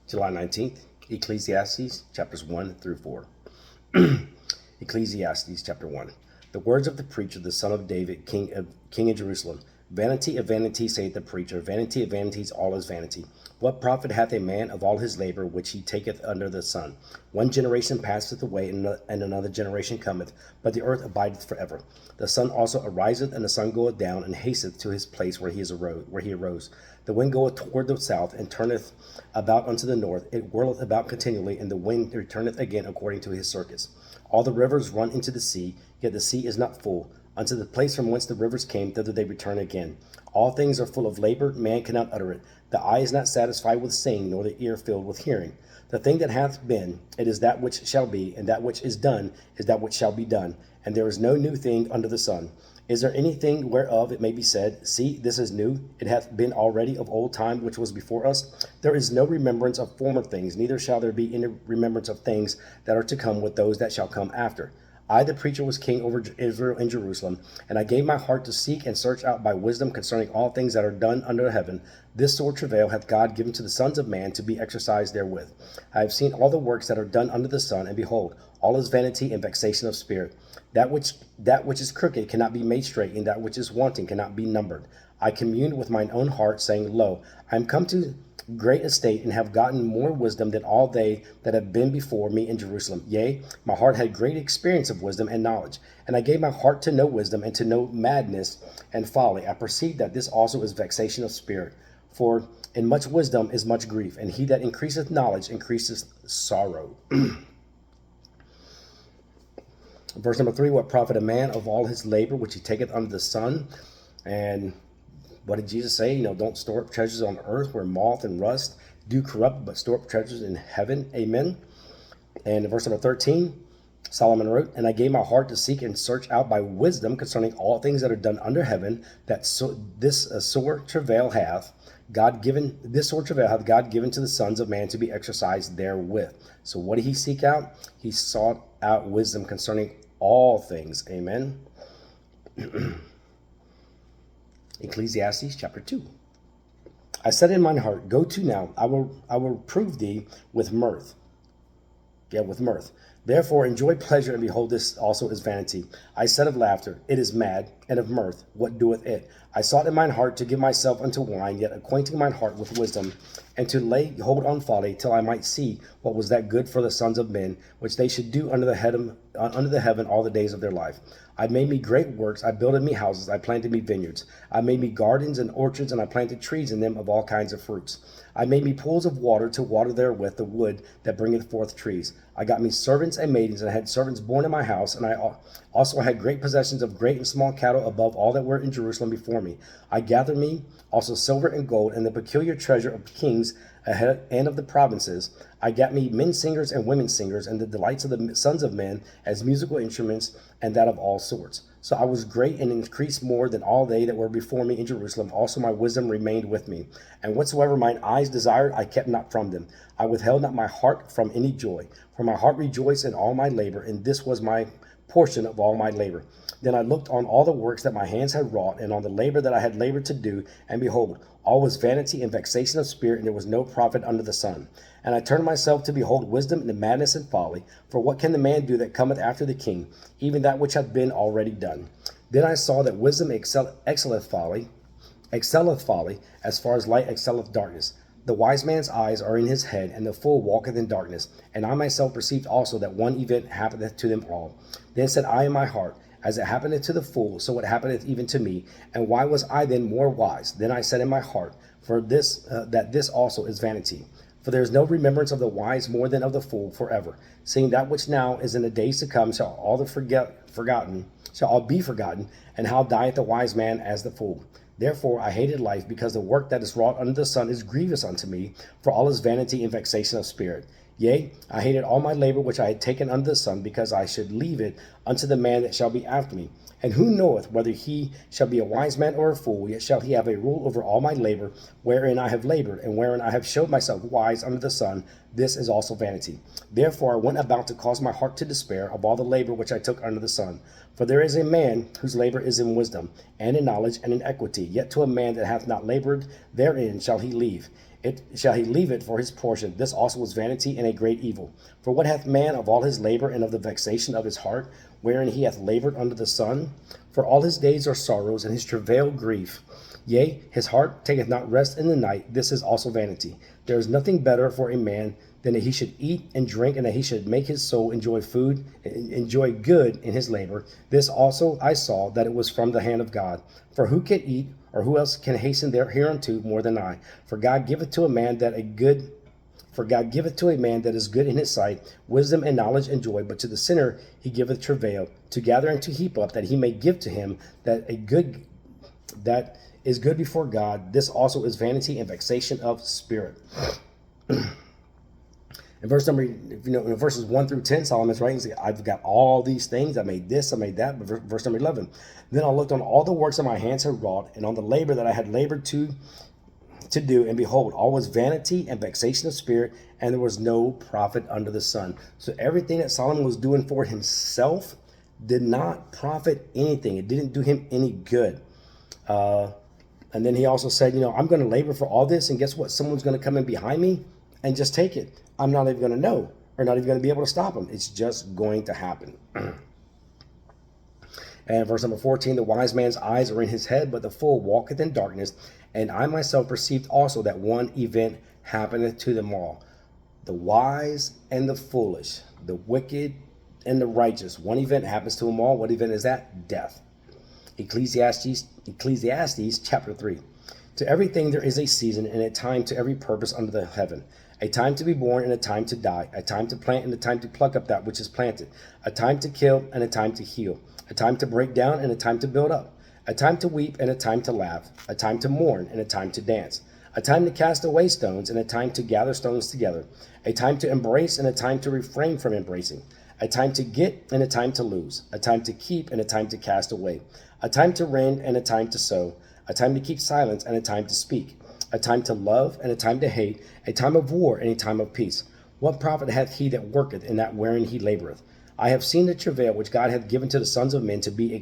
July 19th, Ecclesiastes chapters 1 through 4. Ecclesiastes chapter 1. The words of the preacher, the son of David, king of Jerusalem. Vanity of vanities, saith the preacher, vanity of vanities, all is vanity. What profit hath a man of all his labor which he taketh under the sun? One generation passeth away, and another generation cometh, but the earth abideth forever. The sun also ariseth, and the sun goeth down, and hasteth to his place where he arose. The wind goeth toward the south, and turneth about unto the north. It whirleth about continually, and the wind returneth again according to his circuits. All the rivers run into the sea, yet the sea is not full. Unto the place from whence the rivers came, thither they return again. All things are full of labor, man cannot utter it. The eye is not satisfied with seeing, nor the ear filled with hearing. The thing that hath been, it is that which shall be, and that which is done is that which shall be done. And there is no new thing under the sun. Is there anything whereof it may be said, see, this is new, it hath been already of old time which was before us? There is no remembrance of former things, neither shall there be any remembrance of things that are to come with those that shall come after. I, the preacher, was king over Israel and Jerusalem, and I gave my heart to seek and search out by wisdom concerning all things that are done under heaven. This sore travail hath God given to the sons of man to be exercised therewith. I have seen all the works that are done under the sun, and behold, all is vanity and vexation of spirit. That which is crooked cannot be made straight, and that which is wanting cannot be numbered. I communed with mine own heart, saying, Lo, I am come to great estate, and have gotten more wisdom than all they that have been before me in Jerusalem. Yea, my heart had great experience of wisdom and knowledge, and I gave my heart to know wisdom and to know madness and folly. I perceived that this also is vexation of spirit. For in much wisdom is much grief, and he that increaseth knowledge increaseth sorrow. Verse number 3, what profit a man of all his labor which he taketh under the sun? And what did Jesus say? Don't store up treasures on earth where moth and rust do corrupt, but store up treasures in heaven. Amen. And in verse number 13, Solomon wrote, and I gave my heart to seek and search out by wisdom concerning all things that are done under heaven, that this sore travail hath God given to the sons of man to be exercised therewith. So what did he seek out? He sought out wisdom concerning all things. Amen. Ecclesiastes chapter 2. I said in mine heart, go to now, I will prove thee with mirth. With mirth. Therefore enjoy pleasure, and behold, this also is vanity. I said of laughter, it is mad, and of mirth, what doeth it? I sought in mine heart to give myself unto wine, yet acquainting mine heart with wisdom, and to lay hold on folly, till I might see what was that good for the sons of men, which they should do under the heaven all the days of their life. I made me great works, I builded me houses, I planted me vineyards. I made me gardens and orchards, and I planted trees in them of all kinds of fruits. I made me pools of water to water therewith the wood that bringeth forth trees. I got me servants and maidens, and I had servants born in my house, and I also had great possessions of great and small cattle above all that were in Jerusalem before me. I gathered me also silver and gold, and the peculiar treasure of kings and of the provinces. I got me men singers and women singers, and the delights of the sons of men as musical instruments, and that of all sorts. So I was great and increased more than all they that were before me in Jerusalem. Also my wisdom remained with me. And whatsoever mine eyes desired, I kept not from them. I withheld not my heart from any joy. For my heart rejoiced in all my labor, and this was my portion of all my labor. Then I looked on all the works that my hands had wrought, and on the labor that I had labored to do, and behold, all was vanity and vexation of spirit, and there was no profit under the sun. And I turned myself to behold wisdom and madness and folly. For what can the man do that cometh after the king? Even that which hath been already done. Then I saw that wisdom excelleth folly, as far as light excelleth darkness. The wise man's eyes are in his head, and the fool walketh in darkness. And I myself perceived also that one event happeneth to them all. Then said I in my heart, as it happeneth to the fool, so it happeneth even to me. And why was I then more wise? Then I said in my heart, for this that this also is vanity. For there is no remembrance of the wise more than of the fool forever. Seeing that which now is in the days to come shall all be forgotten, and how dieth the wise man as the fool. Therefore I hated life, because the work that is wrought under the sun is grievous unto me, for all is vanity and vexation of spirit. Yea, I hated all my labor which I had taken under the sun, because I should leave it unto the man that shall be after me. And who knoweth whether he shall be a wise man or a fool, yet shall he have a rule over all my labor, wherein I have labored, and wherein I have showed myself wise under the sun. This is also vanity. Therefore I went about to cause my heart to despair of all the labor which I took under the sun. For there is a man whose labor is in wisdom, and in knowledge, and in equity, yet to a man that hath not labored therein shall he leave. shall he leave it for his portion. This also was vanity and a great evil. For what hath man of all his labor and of the vexation of his heart, wherein he hath labored under the sun? For all his days are sorrows, and his travail grief. Yea, his heart taketh not rest in the night. This is also vanity. There is nothing better for a man than that he should eat and drink, and that he should make his soul enjoy food, enjoy good in his labor. This also I saw, that it was from the hand of God. For who can eat, or who else can hasten hereunto more than I? For God giveth to a man that is good in his sight, wisdom and knowledge and joy. But to the sinner he giveth travail, to gather and to heap up, that he may give to him that is good before God. This also is vanity and vexation of spirit. In verses 1 through 10, Solomon's writing, I've got all these things. I made this, I made that. But verse number 11, then I looked on all the works that my hands had wrought, and on the labor that I had labored to do, and behold, all was vanity and vexation of spirit, and there was no profit under the sun. So everything that Solomon was doing for himself did not profit anything. It didn't do him any good. And then he also said, I'm going to labor for all this, and guess what? Someone's going to come in behind me and just take it. I'm not even going to know, or not even going to be able to stop him. It's just going to happen. And verse number 14, the wise man's eyes are in his head, but the fool walketh in darkness. And I myself perceived also that one event happeneth to them all. The wise and the foolish, the wicked and the righteous. One event happens to them all. What event is that? Death. Ecclesiastes chapter 3. To everything there is a season, and a time to every purpose under the heaven. A time to be born and a time to die. A time to plant and a time to pluck up that which is planted. A time to kill and a time to heal. A time to break down and a time to build up. A time to weep and a time to laugh. A time to mourn and a time to dance. A time to cast away stones and a time to gather stones together. A time to embrace and a time to refrain from embracing. A time to get and a time to lose. A time to keep and a time to cast away. A time to rend and a time to sow. A time to keep silence and a time to speak. A time to love and a time to hate. A time of war and a time of peace. What profit hath he that worketh in that wherein he laboureth? I have seen the travail which God hath given to the sons of men to be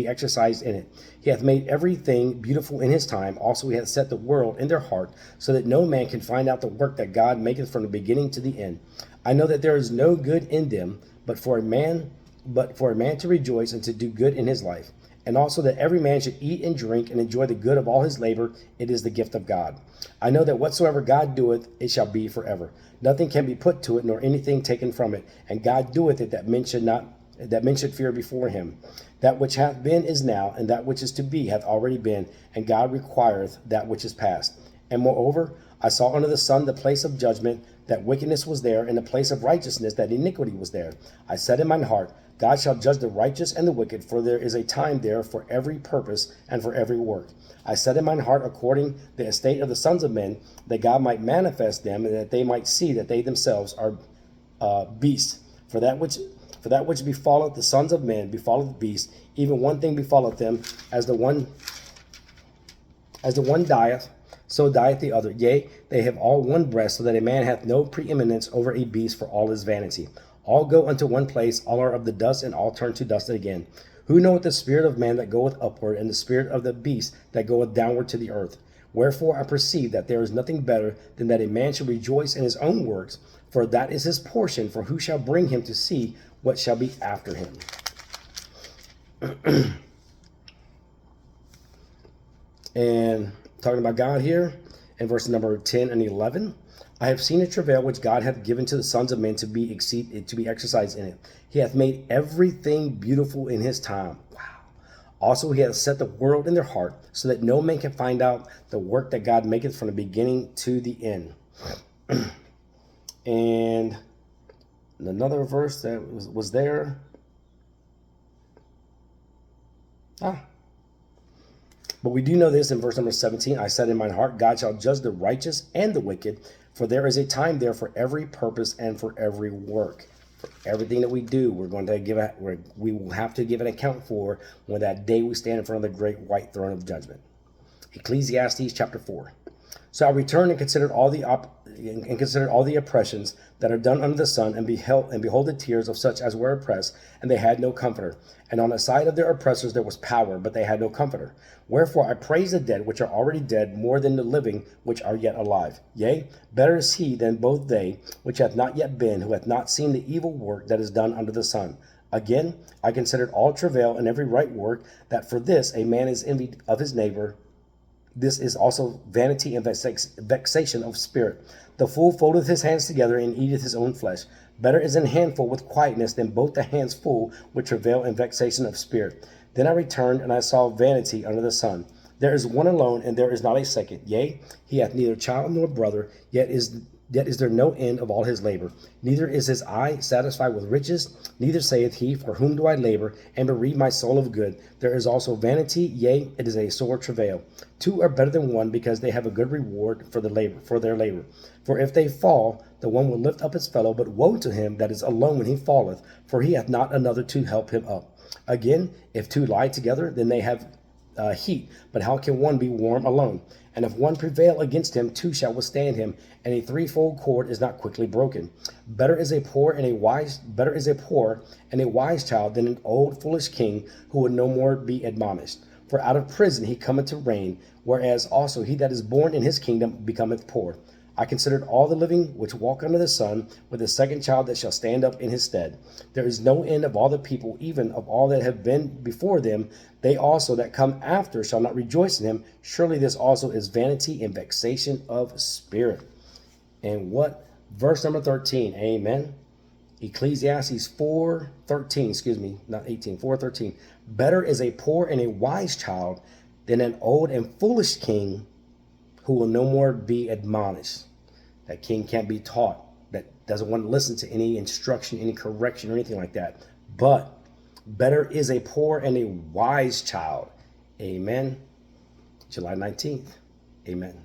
exercised in it. He hath made everything beautiful in his time. Also he hath set the world in their heart, so that no man can find out the work that God maketh from the beginning to the end. I know that there is no good in them, but for a man to rejoice and to do good in his life. And also that every man should eat and drink and enjoy the good of all his labor. It is the gift of God. I know that whatsoever God doeth, it shall be forever. Nothing can be put to it, nor anything taken from it. And God doeth it that men should fear before him. That which hath been is now, and that which is to be hath already been, and God requireth that which is past. And moreover, I saw under the sun the place of judgment, that wickedness was there, and the place of righteousness, that iniquity was there. I said in mine heart, God shall judge the righteous and the wicked, for there is a time there for every purpose and for every work. I said in mine heart, according the estate of the sons of men, that God might manifest them, and that they might see that they themselves are beasts. For that which befalleth the sons of men befalleth beasts, even one thing befalleth them, as the one dieth, so dieth the other. Yea, they have all one breast, so that a man hath no preeminence over a beast, for all is vanity. All go unto one place, all are of the dust, and all turn to dust again. Who knoweth the spirit of man that goeth upward, and the spirit of the beast that goeth downward to the earth? Wherefore I perceive that there is nothing better than that a man should rejoice in his own works, for that is his portion, for who shall bring him to see what shall be after him? And talking about God here, in verse number 10 and 11, I have seen a travail which God hath given to the sons of men to be exercised in it. He hath made everything beautiful in his time. Wow. Also he hath set the world in their heart, so that no man can find out the work that God maketh from the beginning to the end. And another verse that was there. But we do know this in verse number 17. I said in mine heart, God shall judge the righteous and the wicked, for there is a time there for every purpose and for every work. For everything that we do, we will have to give an account for when that day we stand in front of the great white throne of judgment. Ecclesiastes chapter 4. So I returned and considered all the and considered all the oppressions that are done under the sun, and behold the tears of such as were oppressed, and they had no comforter. And on the side of their oppressors there was power, but they had no comforter. Wherefore I praise the dead which are already dead more than the living which are yet alive. Yea, better is he than both they which hath not yet been, who hath not seen the evil work that is done under the sun. Again, I considered all travail and every right work, that for this a man is envied of his neighbor. This is also vanity and vexation of spirit. The fool foldeth his hands together and eateth his own flesh. Better is an handful with quietness than both the hands full with travail and vexation of spirit. Then I returned, and I saw vanity under the sun. There is one alone, and there is not a second. Yea, he hath neither child nor brother, yet is there no end of all his labor. Neither is his eye satisfied with riches, neither saith he, for whom do I labor, and bereave my soul of good? There is also vanity, yea, it is a sore travail. Two are better than one, because they have a good reward for their labor. For if they fall, the one will lift up his fellow, but woe to him that is alone when he falleth, for he hath not another to help him up. Again, if two lie together, then they have heat, but how can one be warm alone? And if one prevail against him, two shall withstand him, and a threefold cord is not quickly broken. Better is a poor and a wise child than an old foolish king, who would no more be admonished. For out of prison he cometh to reign, whereas also he that is born in his kingdom becometh poor. I considered all the living which walk under the sun, with a second child that shall stand up in his stead. There is no end of all the people, even of all that have been before them. They also that come after shall not rejoice in him. Surely this also is vanity and vexation of spirit. And what? Verse number 13. Amen. Ecclesiastes 4:13, not 18, 4:13. Better is a poor and a wise child than an old and foolish king, who will no more be admonished. That king can't be taught, that doesn't want to listen to any instruction, any correction, or anything like that. But better is a poor and a wise child. Amen. July 19th. Amen.